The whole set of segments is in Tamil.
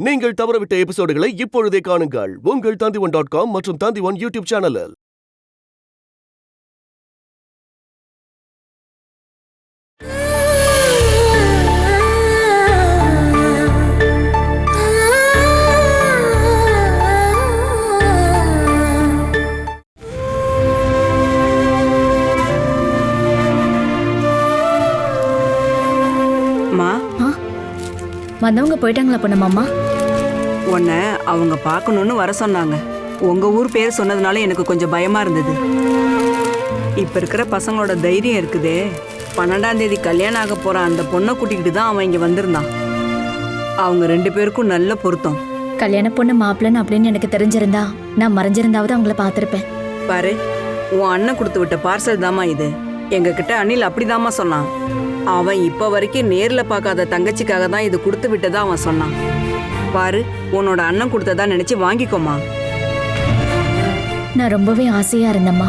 நீங்கள் தவறவிட்ட எபிசோடுகளை இப்பொழுதே காணுங்கள் உங்கள் Tandivan.com மற்றும் Tandivan யூடியூப் சேனலில். வந்தவங்க போயிட்டாங்களா பொண்ணம்மா? உன்னை அவங்க பார்க்கணும்னு வர சொன்னாங்க. உங்க ஊர் பேர் சொன்னதுனால எனக்கு கொஞ்சம் பயமா இருந்தது. இப்ப இருக்கிற பசங்களோட தைரியம் இருக்குதே. 12ஆம் தேதி கல்யாணம் ஆக போற அந்த பொண்ணை கூட்டிக்கிட்டு தான் அவன் இங்க வந்திருந்தான். அவங்க 2 பேருக்கும் நல்ல பொருத்தம். கல்யாண பொண்ணு மாப்பிள்ளன்னு அப்படின்னு எனக்கு தெரிஞ்சிருந்தா நான் மறைஞ்சிருந்தாவது அவங்கள பார்த்திருப்பேன். பாரு, உன் அண்ணன் கொடுத்து விட்ட பார்சல் தாமா இது. எங்க கிட்ட அனில் அப்படிதாமா சொன்னான். அவன் இப்ப வரைக்கும் நேர்ல பார்க்காத தங்கச்சிக்காக தான் இது கொடுத்து விட்டதா அவன் சொன்னான். பாரு, உன்னோட அண்ணன் கொடுத்ததா நினைச்சு வாங்கிக்கோமா. நான் ரொம்பவே ஆசையா இருந்தம்மா.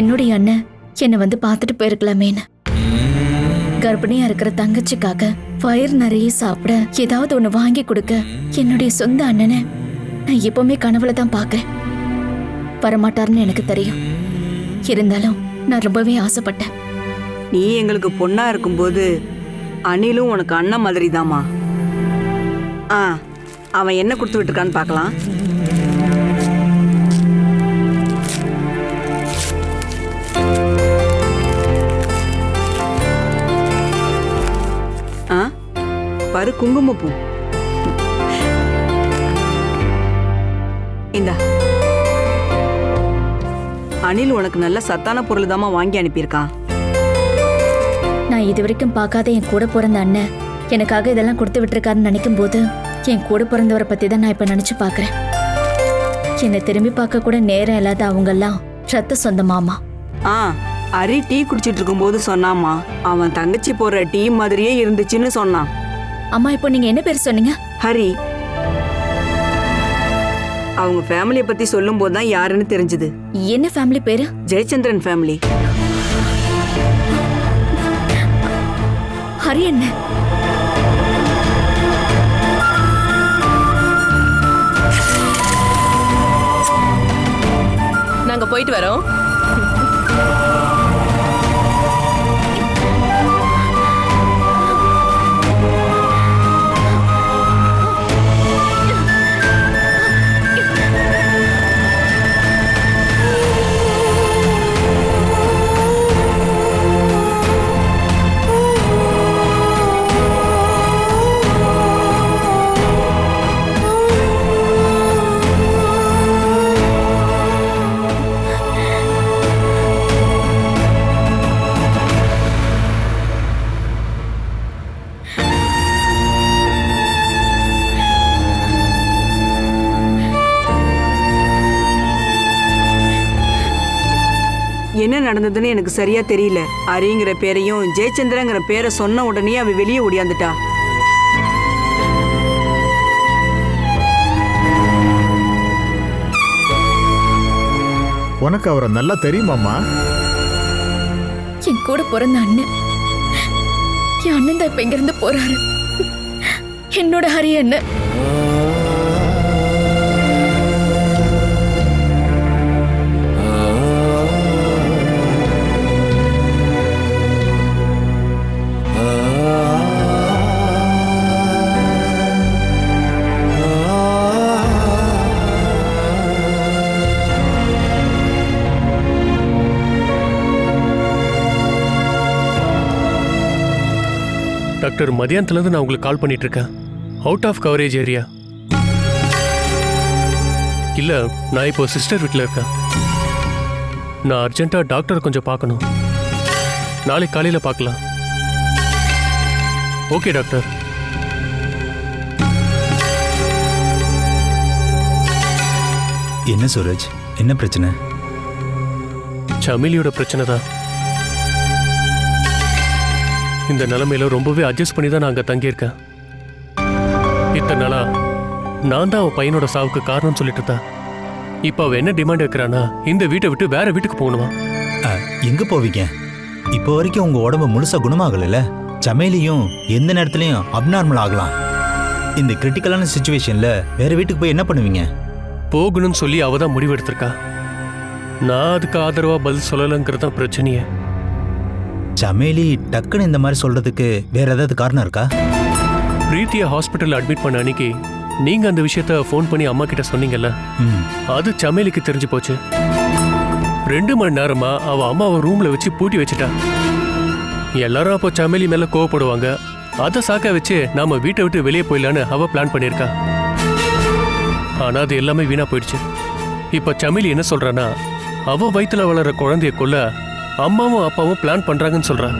என்னுடைய அண்ணன் என்னை வந்து பார்த்துட்டு போயிருக்கலாமேன்னு. கர்ப்பிணியா இருக்கிற தங்கச்சிக்காக வயிறு நிறைய சாப்பிட ஏதாவது ஒண்ணு வாங்கி கொடுக்க என்னுடைய சொந்த அண்ணனை நான் எப்பவுமே கனவுல தான் பார்க்கறேன். வரமாட்டாருன்னு எனக்கு தெரியும். இருந்தாலும் நான் ரொம்பவே ஆசைப்பட்டேன். நீ எங்களுக்கு பொண்ணா இருக்கும்போது அனிலும் உனக்கு அண்ணன் மாதிரி தாமா. அவன் என்ன கொடுத்து விட்டுருக்கான்னு பார்க்கலாம். பாரு, குங்குமப்பூ. இந்தா, அனில் உனக்கு நல்ல சத்தான பொருள் தாமா வாங்கி அனுப்பியிருக்கான். நான் இது வரைக்கும் பார்க்காத என் கூட பிறந்த அண்ணன் எனக்காக இதெல்லாம் கொடுத்து விட்டுருக்காருன்னு நினைக்கும் போது என் கூட பிறந்தவரை பத்தி தான் நான் இப்ப நினைச்சு பாக்குறேன். என்னை திரும்பி பார்க்க கூட நேரம் இல்லாத அவங்கெல்லாம் ரத்த சொந்தமாமா. ஹரி டீ குடிச்சிட்டு இருக்கும் போது சொன்னாமா, அவன் தங்கச்சி போடுற டீ மாதிரியே இருந்துச்சுன்னு சொன்னான். அம்மா, இப்போ நீங்க என்ன பேர் சொன்னீங்க? ஹரி. அவங்க ஃபேமிலியை பத்தி சொல்லும் போதுதான் யாருன்னு தெரிஞ்சது. என்ன ஃபேமிலி பேரு? ஜெயச்சந்திரன் ஃபேமிலி. ஹரி என்ன? நாங்க போயிட்டு வரோம். என்ன நடந்ததுன்னு எனக்கு சரியா தெரியல. ஹரிங்கிற பேரையும் ஜெயச்சந்திரங்கிற பேரை சொன்ன உடனே அவ வெளியே ஓடியாந்துட்டா. உனக்கு அவரை நல்லா தெரியுமாம்மா? என் கூட பிறந்த அண்ணன். என் அண்ணன் தான் இப்ப இங்கிருந்து போறாரு. என்னோட ஹரி அண்ணன். டாக்டர், மதியானத்துலேருந்து நான் உங்களுக்கு கால் பண்ணிட்டு இருக்கேன். Out of coverage area. இல்லை, நான் இப்போ சிஸ்டர் வீட்டில் இருக்கேன். நான் அர்ஜென்ட்டாக டாக்டரை கொஞ்சம் பார்க்கணும். நாளைக்கு காலையில் பார்க்கலாம். Okay doctor. என்ன சூரஜ், என்ன பிரச்சனை? சமிலியோட பிரச்சனை தான். இந்த நிலைமையில ரொம்பவே அட்ஜஸ்ட் பண்ணி தான் நான் அங்கே தங்கியிருக்கேன். இத்தனை நாளா நான் தான் அவன் பையனோட சாவுக்கு காரணம் சொல்லிட்டு இருந்தேன். இப்போ அவன் என்ன டிமாண்ட் வைக்கிறானா, இந்த வீட்டை விட்டு வேற வீட்டுக்கு போகணுமா? எங்க போவீங்க? இப்போ வரைக்கும் உங்க உடம்பு முழுசா குணமாகல. சமையலையும் எந்த நேரத்துலயும் அப்நார்மல் ஆகலாம். இந்த கிரிட்டிக்கலான சுச்சுவேஷன்ல வேற வீட்டுக்கு போய் என்ன பண்ணுவீங்க? போகணும்னு சொல்லி அவ தான் முடிவு எடுத்திருக்கா. நான் அதுக்கு ஆதரவா பதில் சொல்லலைங்கிறது தான் பிரச்சனையே. சமேலி டக்குன்னு இந்த மாதிரி சொல்றதுக்கு வேற ஏதாவது காரணம் இருக்கா? பிரீத்தியை ஹாஸ்பிட்டல் அட்மிட் பண்ண அன்னைக்கு நீங்க அந்த விஷயத்த ஃபோன் பண்ணி அம்மா கிட்ட சொன்னீங்கல்ல, ம். அது சமேலிக்கு தெரிஞ்சு போச்சு. 2 மணி நேரமா அவ அம்மாவை ரூம்ல வச்சு பூட்டி வச்சுட்டா. எல்லாரும் அப்போ சமேலி மேல கோவப்படுவாங்க. அதை சாக்க வச்சு நாம வீட்டை விட்டு வெளியே போயிடலான்னு அவ பிளான் பண்ணியிருக்கா. ஆனா அது எல்லாமே வீணா போயிடுச்சு. இப்ப சமேலி என்ன சொல்றான்னா, அவ வயித்துல வளர்ற குழந்தைய கொல்ல அம்மாவும் அப்பாவும் பிளான் பண்றாங்கன்னு சொல்றா.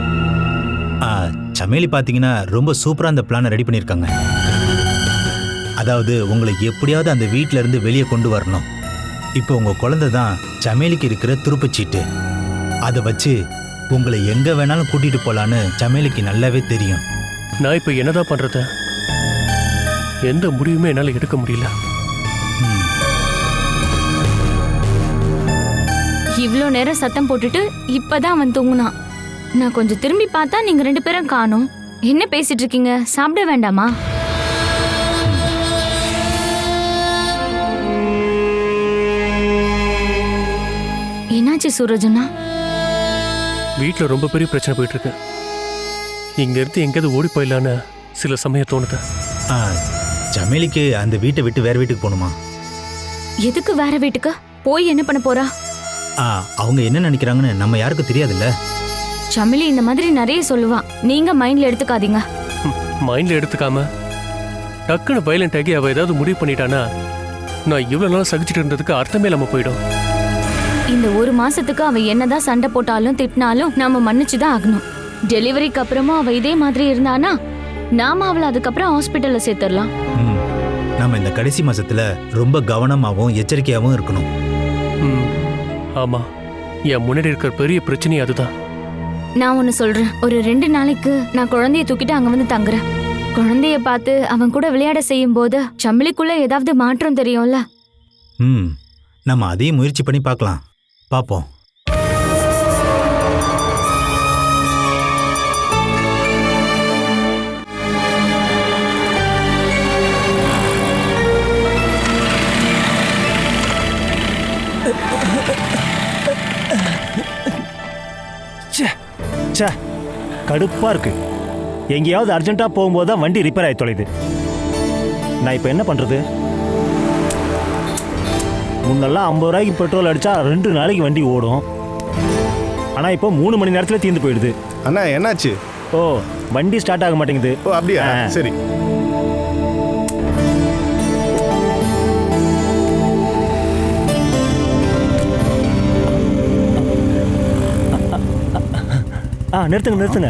சமேலி பாத்தீங்கன்னா ரொம்ப சூப்பரா அந்த பிளானை ரெடி பண்ணியிருக்காங்க. அதாவது உங்களை எப்படியாவது அந்த வீட்டில இருந்து வெளியே கொண்டு வரணும். இப்போ உங்க குழந்தை தான் சமேலிக்கு இருக்கிற துருப்புச்சீட்டு. அதை வச்சு உங்களை எங்க வேணாலும் கூட்டிட்டு போலான்னு சமேலிக்கு நல்லாவே தெரியும். நான் இப்ப என்னதான் பண்றது? எந்த முடிவுமே என்னால எடுக்க முடியல. இவ்ளோ நேரம் சத்தம் போட்டுட்டு இப்பதான் அவன் தூங்குனான். நான் கொஞ்சம் திரும்பி பார்த்தா நீங்க 2 பேரும் காணோம். என்ன பேசிட்டு இருக்கீங்க? சாப்பிட வேண்டாமா? என்னாச்சு சூரஜனா? வீட்டில் ரொம்ப பெரிய பிரச்சனை போயிட்டு இருக்கு. இங்க இருந்து எங்கேயாவது ஓடி போயிடலான்னு சில சமயம் தோணுது. சமேலிக்கு அந்த வீட்டை விட்டு வேற வீட்டுக்கு போகணுமா? எதுக்கு வேற வீட்டுக்கு போய் என்ன பண்ண போறா? அவங்க என்ன நினைக்கிறாங்கன்னு நம்ம யாருக்கும் தெரியாதுல்ல. சமிலி இந்த மாதிரி நிறைய சொல்லுவா. நீங்க மைண்ட்ல எடுத்துக்காதீங்க. மைண்ட்ல எடுத்துக்காம டக்குன்னு வயலண்ட் ஆகி அவ ஏதாவது முடிவு பண்ணிட்டானா நான் இவ்வளவு நாள் சகிச்சுட்டு இருந்ததுக்கு அர்த்தமே இல்லாம போயிடும். இந்த 1 மாசத்துக்கு அவ என்னதான் சண்டை போட்டாலும் திட்டினாலும் நாம மன்னிச்சுதான் ஆகணும். டெலிவரிக்கு அப்புறமும் அவ இதே மாதிரி இருந்தானா நாம அவளை அதுக்கப்புறம் ஹாஸ்பிட்டல்ல சேர்த்துடலாம். நம்ம இந்த கடைசி மாசத்துல ரொம்ப கவனமாவும் எச்சரிக்கையாவும் இருக்கணும். ஆமா, என் முன்னாடி இருக்கிற பெரிய பிரச்சனை அதுதான். நான் ஒன்னு சொல்றேன். ஒரு 2 நாளைக்கு நான் குழந்தைய தூக்கிட்டு அங்க வந்து தங்குறேன். குழந்தைய பார்த்து அவன் கூட விளையாட செய்யும் போது சம்பளிக்குள்ள ஏதாவது மாற்றம் தெரியும்ல. நம்ம அதையும் முயற்சி பண்ணி பார்க்கலாம். பாப்போம். கடுப்பா இருக்கு. எங்கேயாவது அர்ஜென்ட்டா போகும்போது தான் வண்டி ரிப்பேர் ஆகி தொலைது. நான் இப்போ என்ன பண்றது? முன்னெல்லாம் 50 ரூபாய்க்கு பெட்ரோல் அடிச்சா 2 நாளைக்கு வண்டி ஓடும். ஆனா இப்போ 3 மணி நேரத்துல தீர்ந்து போயிடுது. அண்ணா என்னாச்சு? வண்டி ஸ்டார்ட் ஆக மாட்டேங்குது. அப்படியா? சரி. நிறுத்துங்க.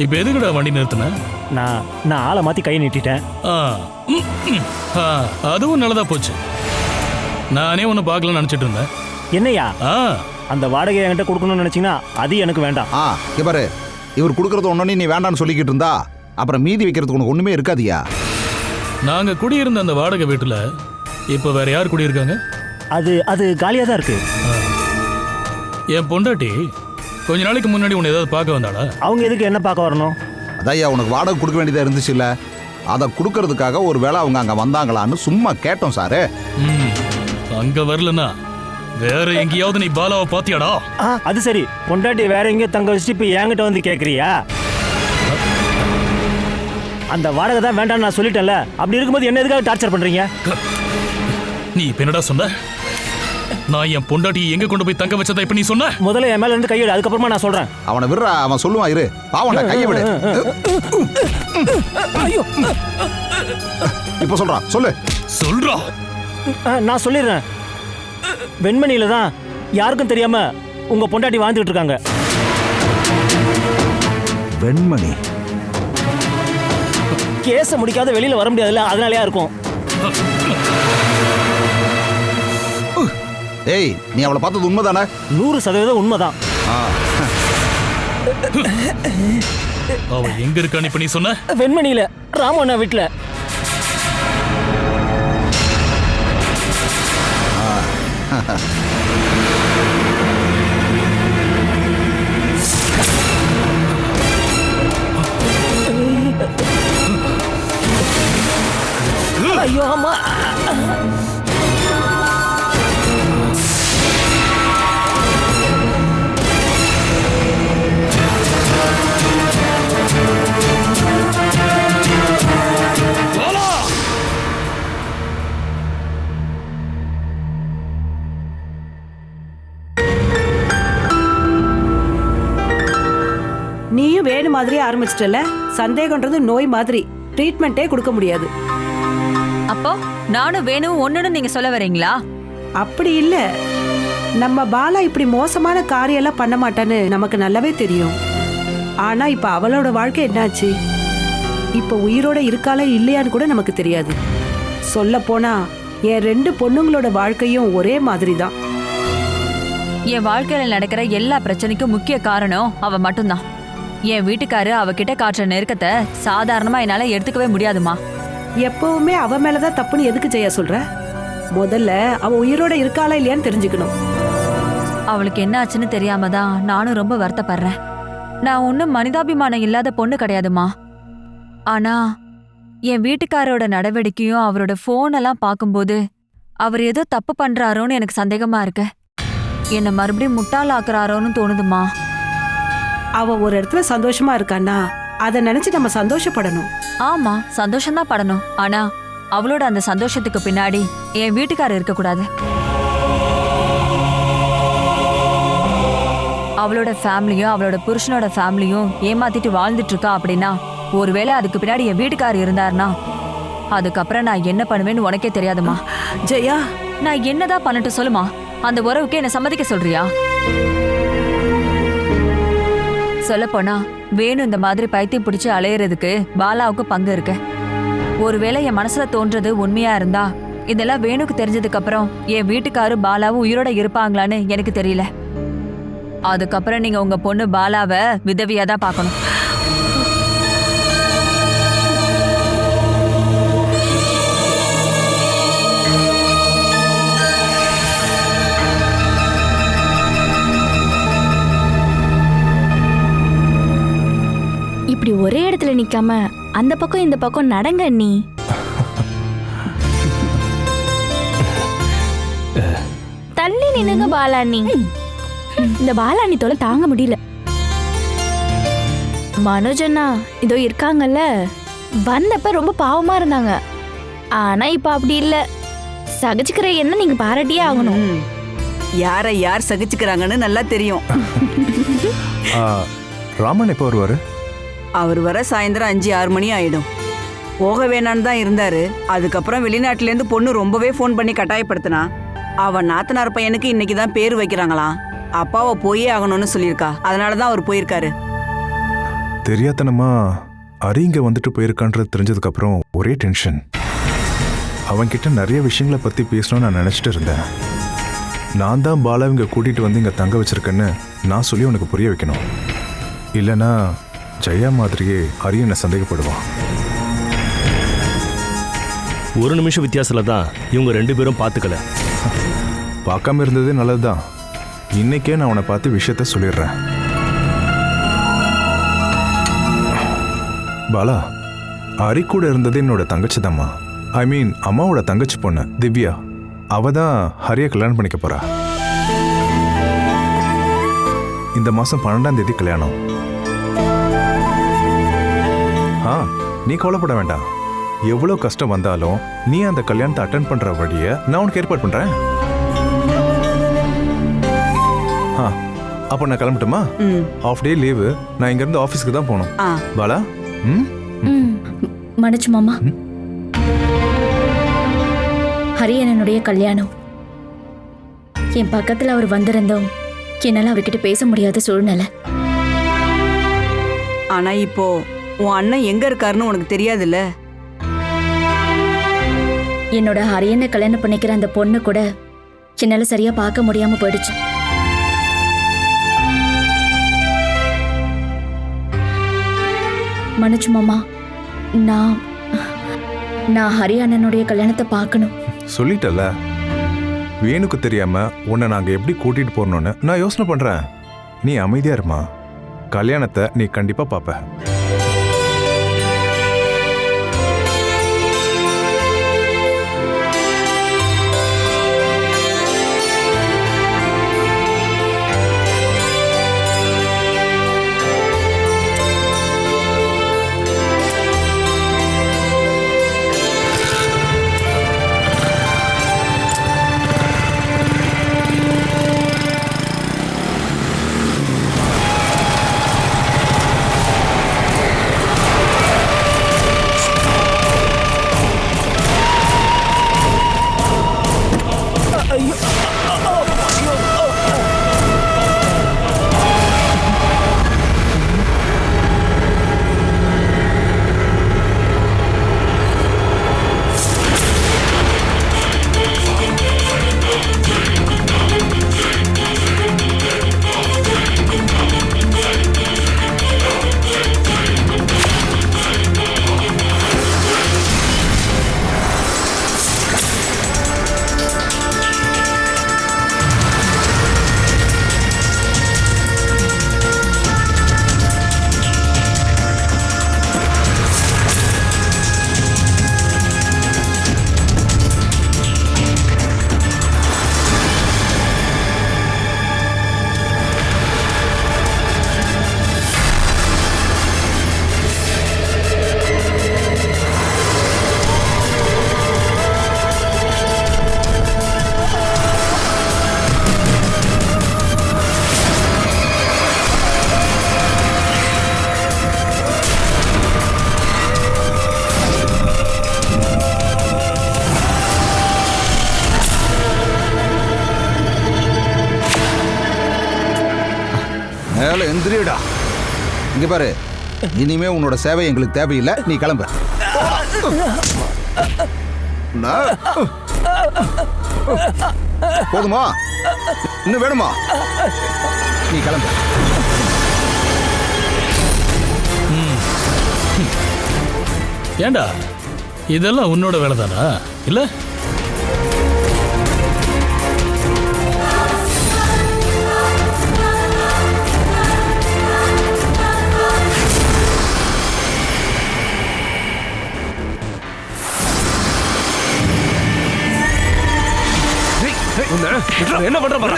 இப்ப எதுக்குடா வண்டி நிறுத்தின? நான் ஆளை மாத்தி கையை நீட்டிட்டேன். அதுவும் நல்லதா போச்சு. நானே ஒன்னு பார்க்கலாம்னு நினைச்சிட்டு இருந்தேன். என்னையா? அந்த வாடகை என்கிட்ட கொடுக்கணும்னு நினைச்சீங்கன்னா அது எனக்கு வேண்டாம். பாரு, இவர் கொடுக்கறது ஒன்னொன்னு நீ வேண்டாம்னு சொல்லிக்கிட்டு இருந்தா அப்புறம் மீதி வைக்கிறதுக்கு உனக்கு ஒண்ணுமே இருக்காதியா. நாங்க குடியிருந்த அந்த வாடகை வீட்டுல இப்ப வேற யார் குடியிருக்காங்க? அது காலியா தான் இருக்கு. என் பொண்டாட்டி கொஞ்ச நாளைக்கு முன்னாடி உன்னை ஏதாவது பார்க்க வந்தாளா? அவங்க எதுக்கு என்ன பார்க்க வரணும்? அதையா உனக்கு வாடகை கொடுக்க வேண்டியதா இருந்துச்சு இல்ல, அதை கொடுக்கறதுக்காக ஒரு வேளை அவங்க அங்க வந்தாங்களான்னு சும்மா கேட்டோம் சாரு. அங்க வரலன்னா வேற எங்கேயாவது நீ பாலாவை பாத்தியாடா? அது சரி, பொண்டாட்டி வேற எங்கேயோ தங்க வச்சுட்டு இப்ப என்கிட்ட வந்து கேக்குறியா? அந்த வாடகை தான் வேண்டாம்னு நான் சொல்லிட்டேன்ல. அப்படி இருக்கும்போது என்ன எதுக்காக டார்ச்சர் பண்றீங்க? நீ இப்ப என்னடா சொன்ன? நான் என் பொண்டாட்டி எங்க கொண்டு போய் தங்க வச்சதா இப்ப நீ சொன்ன? முதல்ல என் மேல இருந்து கையெடு, அதுக்கப்புறமா நான் சொல்றேன். அவனை விடுறா, அவன் சொல்லுவான். இரு பாவண்டா, கையை விடு. இப்ப சொல்றா. நான் சொல்லிடுறேன். வெண்மணியில தான் யாருக்கும் தெரியாம உங்க பொண்டாட்டி வாழ்ந்துட்டு இருக்காங்க. வெண்மணி கேஸ முடிக்காத வெளியில வர முடியாதுல்ல, அதனாலயா இருக்கும். ஏய், நீ அவளை பார்த்தது உண்மைதானே? 100% உண்மைதான். அவ எங்க இருக்கான்னு இப்ப நீ சொன்ன? வெண்மணியில ராமு அண்ணா வீட்டுல. ஐயோ அம்மா. நீயும் வேணு மாதிரி ஆரம்பிச்சிட்டல. சந்தேகம்ன்றது நோய் மாதிரி, ட்ரீட்மெண்ட்டே கொடுக்க முடியாது. அப்போ நானும் வேணும் ஒண்ணுன்னு நீங்க சொல்ல வரீங்களா? அப்படி இல்ல, நம்ம பாலா இப்படி மோசமான காரியெல்லாம் பண்ண மாட்டான்னு நமக்கு நல்லாவே தெரியும். ஆனா இப்ப அவளோட வாழ்க்கை என்னாச்சு? இப்ப உயிரோட இருக்காளா இல்லையான்னு கூட நமக்கு தெரியாது. சொல்ல போனா என் 2 பொண்ணுங்களோட வாழ்க்கையும் ஒரே மாதிரி தான். என் வாழ்க்கையில நடக்கிற எல்லா பிரச்சனைக்கும் முக்கிய காரணம் அவ மட்டும்தான். என் வீட்டுக்காரு அவகிட்ட காட்டுற நெருக்கத்தை சாதாரணமா என்னால எடுத்துக்கவே முடியாதுமா. எப்பவுமே அவ மேலதான் தப்புன்னு எதுக்கு செய்ய சொல்ற? முதல்ல அவ உயிரோட இருக்காளா இல்லையான்னு தெரிஞ்சுக்கணும். அவளுக்கு என்ன ஆச்சுன்னு தெரியாம தான் நானும் ரொம்ப வருத்தப்படுறேன். நான் ஒன்னும் மனிதாபிமானம் இல்லாத பொண்ணு கிடையாதுமா. ஆனா என் வீட்டுக்காரோட நடவடிக்கையும் அவரோட போன் எல்லாம் பார்க்கும்போது அவர் ஏதோ தப்பு பண்றாரோன்னு எனக்கு சந்தேகமா இருக்கு. என்ன மறுபடியும் முட்டாள் ஆக்குறாரோன்னு தோணுதுமா. அவ ஒரு இடத்துல சந்தோஷமா இருக்கான்னா அதை நினைச்சு நம்ம சந்தோஷப்படணும். ஆமா, சந்தோஷம்தான் படணும். ஆனா அவளோட அந்த சந்தோஷத்துக்கு பின்னாடி என் வீட்டுக்காரர் இருக்க கூடாது. அவளோட ஃபேமிலியும் அவளோட புருஷனோட ஃபேமிலியும் ஏமாத்திட்டு வாழ்ந்துட்டு இருக்கா அப்படின்னா, ஒருவேளை அதுக்கு பின்னாடி என் வீட்டுக்காரர் இருந்தாருன்னா அதுக்கப்புறம் நான் என்ன பண்ணுவேன்னு உனக்கே தெரியாதுமா. ஜெயா, நான் என்னதான் பண்ணட்டும் சொல்லுமா? அந்த உறவுக்கு என்ன சம்மதிக்க சொல்றியா? சொல்லப்போனா வேணும் இந்த மாதிரி பைத்தியம் பிடிச்சு அலையறதுக்கு பாலாவுக்கு பங்கு இருக்கு. ஒருவேளை என் மனசுல தோன்றது உண்மையா இருந்தா இதெல்லாம் வேணுக்கு தெரிஞ்சதுக்கு அப்புறம் என் வீட்டுக்காரு பாலாவும் உயிரோட இருப்பாங்களான்னு எனக்கு தெரியல. அதுக்கப்புறம் நீங்க உங்க பொண்ணு பாலாவை விதவியா தான் பார்க்கணும். இப்படி ஒரே இடத்துல நிக்காம அந்த பக்கம் இந்த பக்கம் நடங்க நீ. தள்ளி நின்னுங்க பாலாண்ணி. இந்த பாலாண்ணி தொலை தாங்க முடியல. மனோஜண்ணா இதோ இருக்காங்கல்ல, வந்தப்ப ரொம்ப பாவமா இருந்தாங்க. ஆனா இப்ப அப்படி இல்ல. சகிச்சுக்கிற என்ன நீங்க பாராட்டியே ஆகணும். யாரை யார் சகிச்சுக்கிறாங்கன்னு நல்லா தெரியும். ராமன் எப்போ வருவாரு? அவர் வர சாயந்தரம் 5-6 மணி ஆயிடும். போக வேணான்னு தான் இருந்தாரு. அதுக்கப்புறம் வெளிநாட்டிலேருந்து பொண்ணு ரொம்பவே ஃபோன் பண்ணி கட்டாயப்படுத்தினா. அவன் நாத்தனார் பையனுக்கு இன்னைக்கு தான் பேர் வைக்கிறாங்களாம். அப்பாவை போயே ஆகணும்னு சொல்லியிருக்கா. அதனால தான் அவர் போயிருக்காரு. தெரியாதனமா அரி இங்க வந்துட்டு போயிருக்கான்றது தெரிஞ்சதுக்கு அப்புறம் ஒரே டென்ஷன். அவன்கிட்ட நிறைய விஷயங்களை பத்தி பேசணும்னு நான் நினைச்சிட்டு இருந்தேன். நான் தான் பாலா இங்க கூட்டிட்டு வந்து இங்க தங்க வச்சிருக்கேன்னு நான் சொல்லி உனக்கு புரிய வைக்கணும். இல்லைன்னா ஜெயா மாதிரியே ஹரி என்ன சந்தேகப்படுவான். ஒரு நிமிஷம் வித்தியாசத்துல தான் இவங்க 2 பேரும் பார்த்துக்கல. பார்க்காம இருந்ததே நல்லதுதான். இன்னைக்கே நான் உன்னை பார்த்து விஷயத்த சொல்லிடுறேன். பாலா, ஹரி கூட இருந்தது என்னோட தங்கச்சி தாம்மா. ஐ மீன் அம்மாவோட தங்கச்சி பொண்ணு திவ்யா. அவ தான் ஹரியை கல்யாணம் பண்ணிக்க போறா. இந்த மாசம் 12ஆம் தேதி கல்யாணம். நீ கவலைப்பட வேண்டாம். எவ்வளோ கஷ்டம் வந்தாலும் நீ அந்த கல்யாணத்தை அட்டென்ட் பண்ற வழியை நான் உனக்கு ஏற்பாடு பண்றேன். அப்போ நான் கிளம்பட்டுமா? Of day leave. நான் இங்க இருந்து ஆபீஸ்க்கு தான் போகணும். பாலா, மனோஜ் மாமா, ஹரியனனுடைய கல்யாணம். என் பக்கத்துல அவர் வந்திருந்தோம் என்னால அவர்கிட்ட பேச முடியாத சூழ்நிலை. ஆனா இப்போ உன் அண்ணன் எங்க இருக்காருன்னு உனக்கு தெரியாதுல்ல. என்னோட ஹரியனை கல்யாணம் பண்ணிக்கிற அந்த பொண்ணு கூட என்னால சரியா பார்க்க முடியாம போயிடுச்சு. மனோஜ் மாமா, நான் நான் ஹரி அண்ணனுடைய கல்யாணத்தை பார்க்கணும். சொல்லிட்டல, வேணுக்கு தெரியாம உன்னை நாங்க எப்படி கூட்டிட்டு போறோம்னு நான் யோசனை பண்றேன். நீ அமைதியா இருமா, கல்யாணத்தை நீ கண்டிப்பா பாப்ப. எந்திரிடா, இங்க பாரு, இனிமே உன்னோட சேவை எங்களுக்கு தேவையில்லை, நீ கிளம்பு. போதுமா? இன்னும் வேணுமா? நீ கிளம்பு. ஏண்டா இதெல்லாம் உன்னோட வேலை தானா இல்ல? என்ன பண்ற பாரு.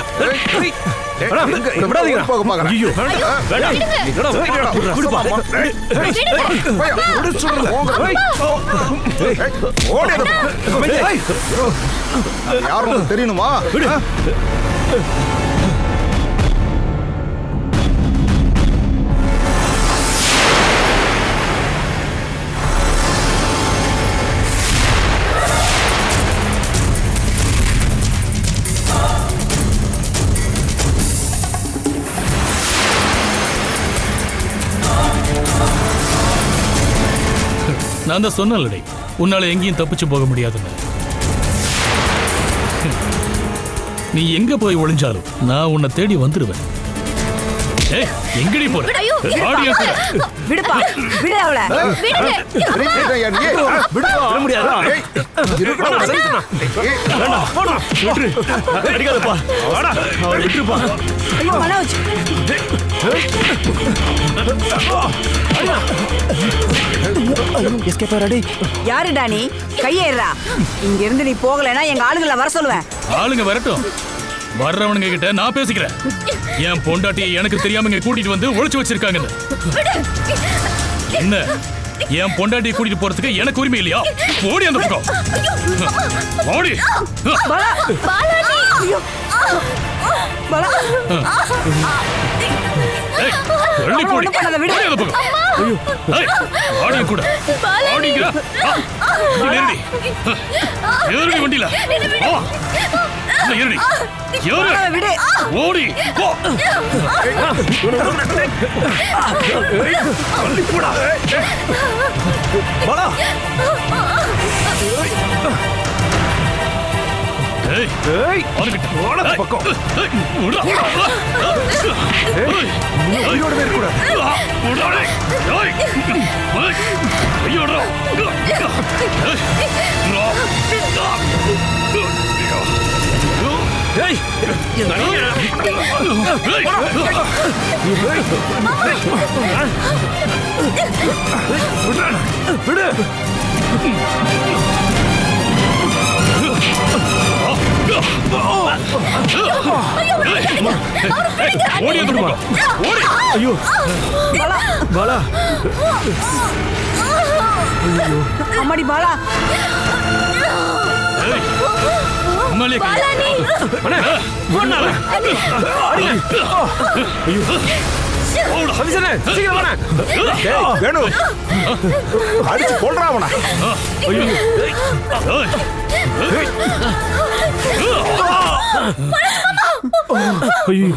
யாரும் தெரியணுமா? நான் தான் சொன்னேன்லடே, உன்னால எங்கேயும் தப்பிச்சு போக முடியாதுன்னு. நீ எங்க போய் ஒளிஞ்சாலும் நான் உன்னை தேடி வந்துடுவேன். எங்கடி போற? விடுப்பா, விடு அவளை. மனோஜ், யாருடா நீ? கையேறா. இங்க இருந்து நீ போகலைன்னா எங்க ஆளுங்களை வர சொல்லுவேன். ஆளுங்க வரட்டும், வர்றவனுங்க கிட்ட நான் பேசிக்கிறேன். என் பொண்டாட்டியை எனக்கு தெரியாம இங்க கூட்டிட்டு வந்து ஒளிச்சு வச்சிருக்காங்க. என்ன, என் பொண்டாட்டியை கூட்டிட்டு போறதுக்கு எனக்கு உரிமை இல்லையா? ஓடி அந்த பக்கம் ஓடி. வண்டியில ஓடி ஏய் ஏய் அவனுக்கு ஓட பக்கம் ஓடா ஏய் ஐயோட வேற கூட ஓடா ஏய் ஐயோடா ஏய் என்ன விடு ஐயோ பாலா அம்மாடி பாலா அடிச்சு கொள்றா அவனை. ஐயோ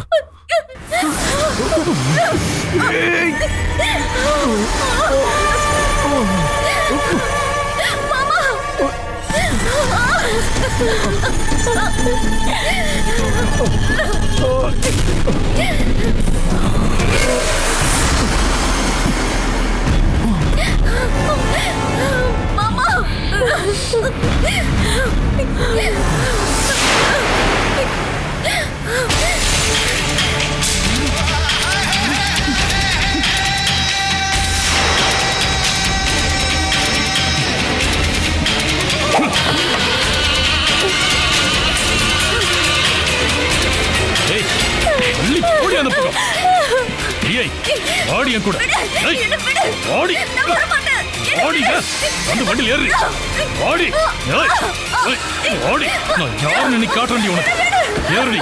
ஆடிய கூட ஆடி ஆடி அந்த வண்டியில் ஏறி ஆடி ஆடி நான் யாருன்னு நீ காட்டுறேன் உனக்கு ஏறி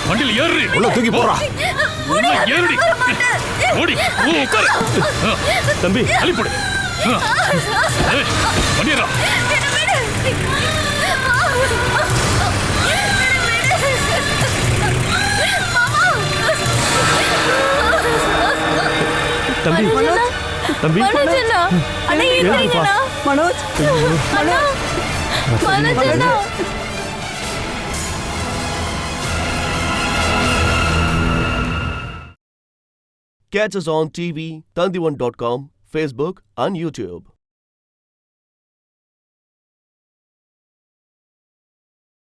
வண்டியில் ஏறி உள்ள தூக்கி போறா ஏறி ஓடி உட்காரு தம்பி அழிப்படு வண்டியரா தம்பி தம்பி Manoj Catch us on TV, Tandivan.com, Facebook and YouTube.